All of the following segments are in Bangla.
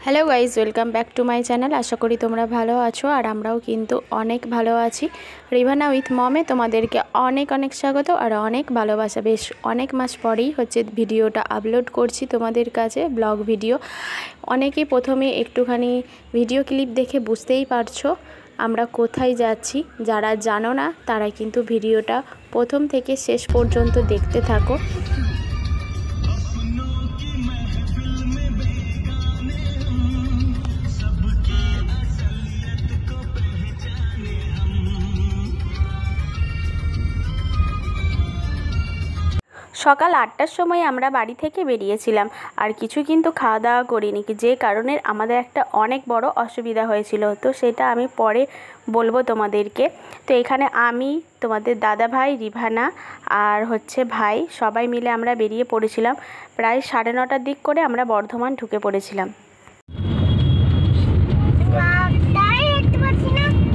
Hello guys, welcome back to my channel. আশা করি তোমরা ভালো আছো আর আমরাও কিন্তু অনেক ভালো আছি। রিভানা উইথ মমে তোমাদেরকে অনেক অনেক স্বাগত আর অনেক ভালোবাসা। বেশ অনেক মাস পরেই ভিডিওটা আপলোড করছি তোমাদের কাছে, ব্লগ ভিডিও। অনেকেই প্রথমে একটুখানি ভিডিও ক্লিপ দেখে বুঝতেই পারছো আমরা কোথায় যাচ্ছি। যারা জানো না তারা কিন্তু ভিডিওটা প্রথম থেকে শেষ পর্যন্ত দেখতে থাকো। সকাল 8টার সময় আমরা বাড়ি থেকে বেরিয়েছিলাম আর কিছু কিন্তু খাওয়া দাওয়া করিনি, যে কারণে আমাদের একটা অনেক বড় অসুবিধা হয়েছিল। তো সেটা আমি পরে বলবো তোমাদেরকে। তো এখানে আমি, তোমাদের দাদা ভাই, রিভানা আর ভাই সবাই মিলে আমরা বেরিয়ে পড়েছিলাম। প্রায় 9:30টার দিক করে আমরা বর্ধমান ঢুকে পড়েছিলাম।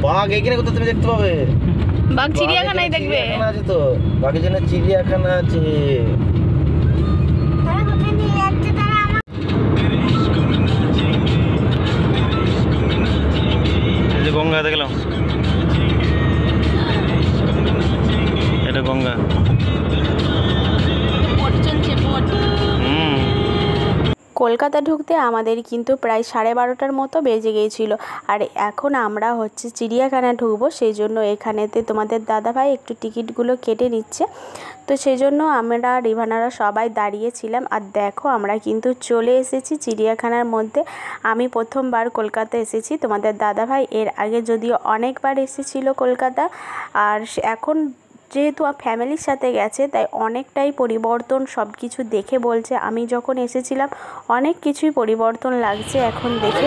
বাঘ এখানে কোথাও তুমি দেখতে পাবে? বাঘ চিড়িয়াখানায় দেখবে। আছে তো, বাঘের জন্য চিড়িয়াখানা আছে। এই যে গঙ্গা দেখলাম, এটা গঙ্গা। কলকাতা ঢুকতে আমাদের কিন্তু প্রায় 12:30টার মতো বেজে গিয়েছিল। আর এখন আমরা চিড়িয়াখানা ঢুকবো, সেই জন্য এখানেতে তোমাদের দাদাভাই একটু টিকিটগুলো কেটে নিচ্ছে। তো সেই জন্য আমরা রিভানারা সবাই দাঁড়িয়েছিলাম। আর দেখো আমরা কিন্তু চলে এসেছি চিড়িয়াখানার মধ্যে। আমি প্রথমবার কলকাতা এসেছি, তোমাদের দাদাভাই এর আগে যদিও অনেকবার এসেছিল কলকাতা। আর এখন যেহেতু ফ্যামিলির সাথে গেছে তাই অনেকটাই পরিবর্তন, সব কিছু দেখে বলছে আমি যখন এসেছিলাম অনেক কিছুই পরিবর্তন লাগছে এখন দেখে।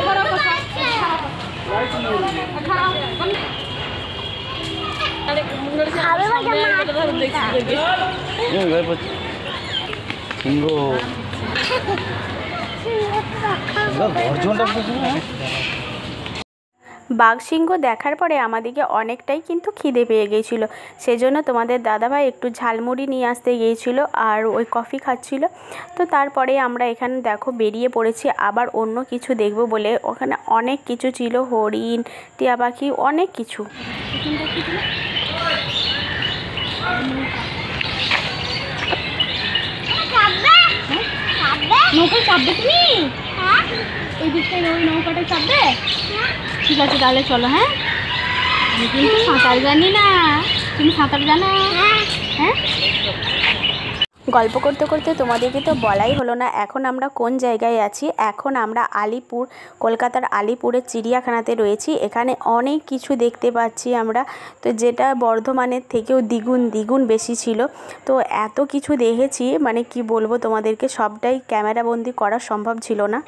বাঘ সিংহ দেখার পরে আমাদেরকে অনেকটাই কিন্তু খিদে পেয়ে গিয়েছিল, সেজন্য তোমাদের দাদাভাই একটু ঝালমুড়ি নিয়ে আসতে গিয়েছিল আর ওই কফি খাচ্ছিল। তো তারপরে আমরা এখানে দেখো বেরিয়ে পড়েছি আবার অন্য কিছু দেখব বলে। ওখানে অনেক কিছু ছিল, হরিণ, টিয়া পাখি, অনেক কিছু। নৌকায় চাপবে তুমি? এই দিকটায় ওই নৌকাটা চাপবে? ঠিক আছে তাহলে চলো। হ্যাঁ, আমি কিন্তু সাঁতার জানি না। তুমি সাঁতার জানো? হ্যাঁ। গল্প করতে করতে তোমাদেরকে তো বলাই হলো না এখন আমরা কোন জায়গায় আছি। এখন আমরা আলিপুর, কলকাতার আলিপুরের চিড়িয়াখানাতে রয়েছি। এখানে অনেক কিছু দেখতে পাচ্ছি আমরা, তো যেটা বর্ধমানের থেকেও দ্বিগুণ বেশি ছিল। তো এত কিছু দেখেছি মানে কি বলবো তোমাদেরকে, সবটাই ক্যামেরাবন্দি করা সম্ভব ছিল না।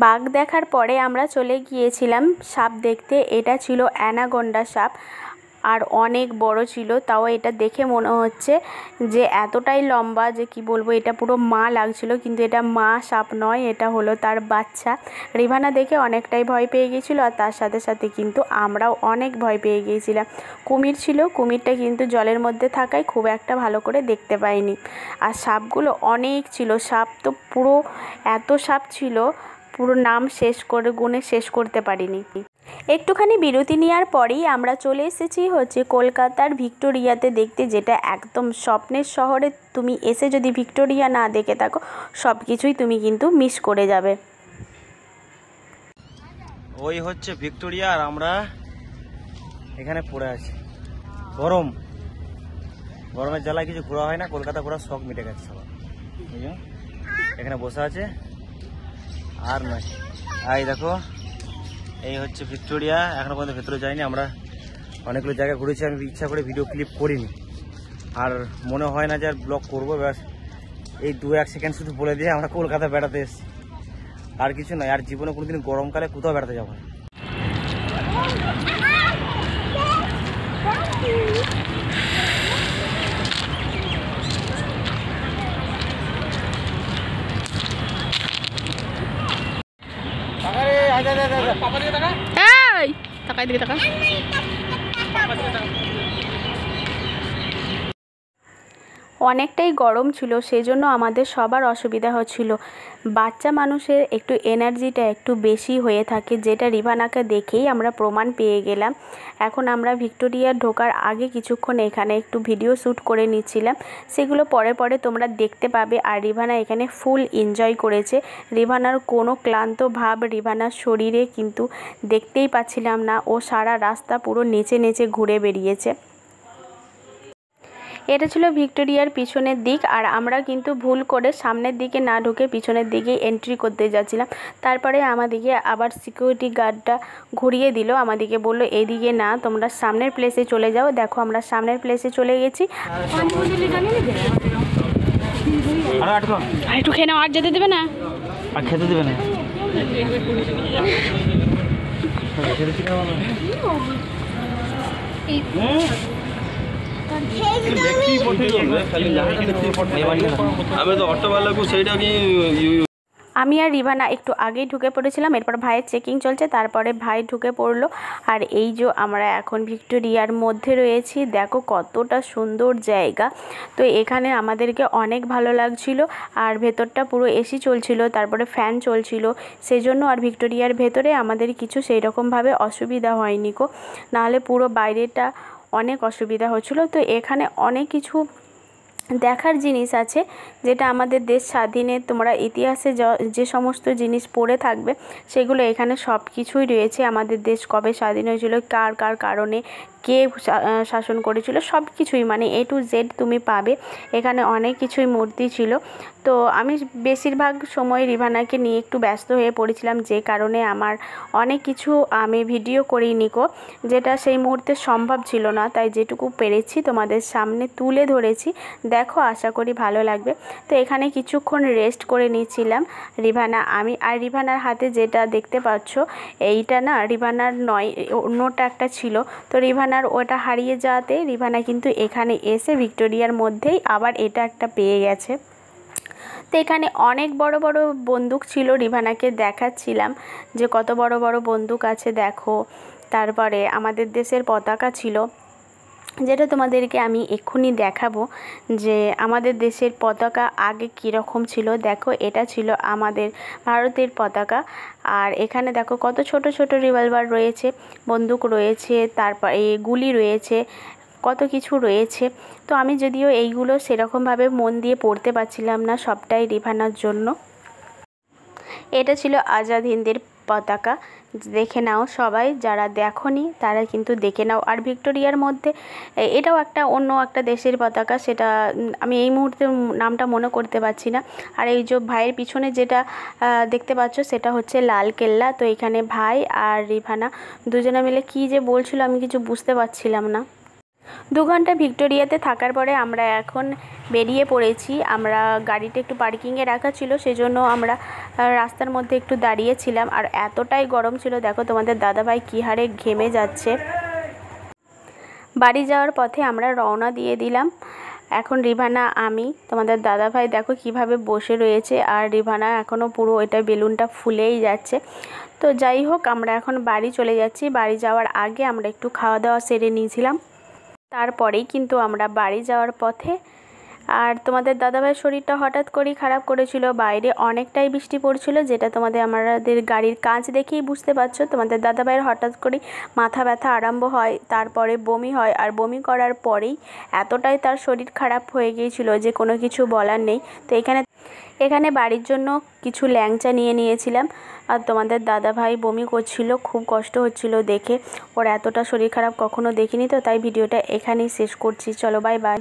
বাঘ দেখার পরে আমরা চলে গিয়েছিলাম সাপ দেখতে। এটা ছিল অ্যানাকোন্ডা সাপ আর অনেক বড় ছিল। তাও এটা দেখে মনে হচ্ছে যে এতটাই লম্বা যে কি বলবো, এটা পুরো মা লাগছিল, কিন্তু এটা মা সাপ নয়, এটা হলো তার বাচ্চা। রিভানা দেখে অনেকটাই ভয় পেয়ে গিয়েছিল আর তার সাথে সাথে কিন্তু আমরাও অনেক ভয় পেয়ে গিয়েছিলাম। কুমির ছিল, কুমিরটা কিন্তু জলের মধ্যে থাকায় খুব একটা ভালো করে দেখতে পাইনি। আর সাপগুলো অনেক ছিল, সাপ তো পুরো এত সাপ ছিল, পুরো নাম গুণে শেষ করতে পারিনি। একটুখানি বিরতি নেওয়ার পরেই আমরা চলে এসেছি কলকাতার ভিক্টোরিয়াতে দেখতে, যেটা একদম স্বপ্নের শহরে। তুমি এসে যদি ভিক্টোরিয়া না দেখে থাকো সব কিছুই তুমি কিন্তু মিস করে যাবে। ওই ভিক্টোরিয়া আর আমরা এখানে পড়ে আছি। গরমের জ্বালায় কিছু ঘোরা হয় না, কলকাতা ঘোরার শখ মিটে গেছে সবার। এখানে বসে আছে আর নয়। এই দেখো, এই ভিক্টোরিয়া। এখনো পর্যন্ত ভেতরে যাইনি, আমরা অনেকগুলো জায়গা ঘুরেছি। আমি ইচ্ছা করে ভিডিও ক্লিপ করিনি আর মনে হয় না যে আর ব্লগ করবো। ব্যাস এই 2-1 সেকেন্ড শুধু বলে দিয়ে আমরা কলকাতা বেড়াতে এসেছি, আর কিছু নয়। আর জীবনে কোনোদিন গরমকালে কোথাও বেড়াতে যাবো না। এই তাকাই দিকে তাকা। অনেকটাই গরম ছিল, সেজন্য আমাদের সবার অসুবিধা হচ্ছিল। বাচ্চা মানুষের একটু এনার্জিটা একটু বেশি হয়ে থাকে, যেটা রিভানাকে দেখেই আমরা প্রমাণ পেয়ে গেলাম। এখন আমরা ভিক্টোরিয়া ঢোকার আগে কিছুক্ষণ এখানে একটু ভিডিও শ্যুট করে নিচ্ছিলাম, সেগুলো পরে পরে তোমরা দেখতে পাবে। আর রিভানা এখানে ফুল এনজয় করেছে। রিভানার কোনো ক্লান্ত ভাব রিভানার শরীরে কিন্তু দেখতেই পাচ্ছিলাম না। ও সারা রাস্তা পুরো নেচে নেচে ঘুরে বেরিয়েছে। এটা ছিল ভিক্টোরিয়ার পিছনের দিক, আর আমরা কিন্তু ভুল করে সামনের দিকে না ঢুকে পিছনের দিকে এন্ট্রি করতে যাচ্ছিলাম। তারপরে আমাদেরকে আবার সিকিউরিটি গার্ডটা ঘুরিয়ে দিল, আমাদেরকে বলল এদিকে না, তোমরা সামনের প্লেসে চলে যাও। দেখো আমরা সামনের প্লেসে চলে গেছি। একটু খেয়ে নাও, আর যেতে দেবে না, আর খেতে দেবে না। আমি আর রিভানা একটু আগেই ঢুকে পড়েছিলাম, এরপর ভাইয়ের চেকিং চলছে, তারপরে ভাই ঢুকে পড়লো। আর এই যে আমরা এখন ভিক্টোরিয়ার মধ্যে রয়েছি, দেখো কতটা সুন্দর জায়গা। তো এখানে আমাদেরকে অনেক ভালো লাগছিল। আর ভেতরটা পুরো এসি চলছিল, তারপরে ফ্যান চলছিল, সেজন্য আর ভিক্টোরিয়ার ভেতরে আমাদের কিছু সেই রকমভাবে অসুবিধা হয়নি গো, নাহলে পুরো বাইরেটা অনেক অসুবিধা হচ্ছিলো। তো এখানে অনেক কিছু দেখার জিনিস আছে, যেটা আমাদের দেশ স্বাধীনে তোমরা ইতিহাসে যে সমস্ত জিনিস পড়ে থাকবে সেগুলো এখানে সব কিছুই রয়েছে। আমাদের দেশ কবে স্বাধীন হয়েছিল, কার কার কারণে, কে শাসন করেছিল, সব কিছুই মানে A to Z তুমি পাবে এখানে। অনেক কিছুই মূর্তি ছিল। তো আমি বেশিরভাগ সময় রিভানাকে নিয়ে একটু ব্যস্ত হয়ে পড়েছিলাম, যে কারণে আমার অনেক কিছু আমি ভিডিও করিনি গো, যেটা সেই মুহূর্তে সম্ভব ছিল না। তাই যেটুকু পেরেছি তোমাদের সামনে তুলে ধরেছি। দেখো, আশা করি ভালো লাগবে। তো এখানে কিছুক্ষণ রেস্ট করে নিচ্ছিলাম রিভানা, আমি। আর রিভানার হাতে যেটা দেখতে পাচ্ছ এইটা না রিভানার নয়, অন্যটা একটা ছিল। তো রিভানার ওটা হারিয়ে যাওয়াতে রিভানা কিন্তু এখানে এসে ভিক্টোরিয়ার মধ্যেই আবার এটা একটা পেয়ে গেছে। তো এখানে অনেক বড় বড় বন্দুক ছিল, রিভানাকে দেখাচ্ছিলাম যে কত বড় বড় বন্দুক আছে দেখো। তারপরে আমাদের দেশের পতাকা ছিল, যেটা তোমাদেরকে আমি এক্ষুনি দেখাবো যে আমাদের দেশের পতাকা আগে কীরকম ছিল। দেখো, এটা ছিল আমাদের ভারতের পতাকা। আর এখানে দেখো কত ছোট ছোট রিভলভার রয়েছে, বন্দুক রয়েছে, তারপর গুলি রয়েছে, কত কিছু রয়েছে। তো আমি যদিও এইগুলো সেরকমভাবে মন দিয়ে পড়তে পারছিলাম না, সবটাই রিভানার জন্য। এটা ছিল আজাদ হিন্দের পতাকা, দেখে নাও সবাই, যারা দেখোনি তারা কিন্তু দেখে নাও। আর ভিক্টোরিয়ার মধ্যে এটাও একটা অন্য একটা দেশের পতাকা, সেটা আমি এই মুহূর্তে নামটা মনে করতে পারছি না। আর এই যে ভাইয়ের পিছনে যেটা দেখতে পাচ্ছ সেটা হচ্ছে লাল কেল্লা। তো এখানে ভাই আর রিভানা দুজনে মিলে কী যে বলছিল আমি কিছু বুঝতে পারছিলাম না। 2 ঘন্টা ভিক্টোরিয়াতে থাকার পরে আমরা এখন বেরিয়ে পড়েছি। আমরা গাড়িটা একটু পার্কিংয়ে রাখা ছিল, সেজন্য আমরা রাস্তার মধ্যে একটু দাঁড়িয়েছিলাম। আর এতটাই গরম ছিল, দেখো তোমাদের দাদাভাই কী হারে ঘেমে যাচ্ছে। বাড়ি যাওয়ার পথে আমরা রওনা দিয়ে দিলাম। এখন রিভানা, আমি, তোমাদের দাদাভাই দেখো কিভাবে বসে রয়েছে। আর রিভানা এখনও পুরো এটা বেলুনটা ফুলেই যাচ্ছে। তো যাই হোক, আমরা এখন বাড়ি চলে যাচ্ছি। বাড়ি যাওয়ার আগে আমরা একটু খাওয়া দাওয়া সেরে নিয়েছিলাম, তারপরেই কিন্তু আমরা বাড়ি যাওয়ার পথে। আর তোমাদের দাদাভাইয়ের শরীরটা হঠাৎ করেই খারাপ করেছিল, বাইরে অনেকটাই বৃষ্টি পড়ছিল, যেটা আমাদের গাড়ির কাঁচ দেখেই বুঝতে পারছো। তোমাদের দাদাভাইয়ের হঠাৎ করেই মাথা ব্যথা আরম্ভ হয়, তারপরে বমি হয়। আর বমি করার পরেই এতটাই তার শরীর খারাপ হয়ে গিয়েছিল যে কোনো কিছু বলার নেই। তো এখানে বাড়ির জন্য কিছু ল্যাংচা নিয়ে নিয়েছিলাম। আর তোমাদের দাদাভাই বমি করছিল, খুব কষ্ট হচ্ছিল দেখে। ওর এতটা শরীর খারাপ কখনো দেখিনি। তো তাই ভিডিওটা এখানেই শেষ করছি। চলো, বাই বাই।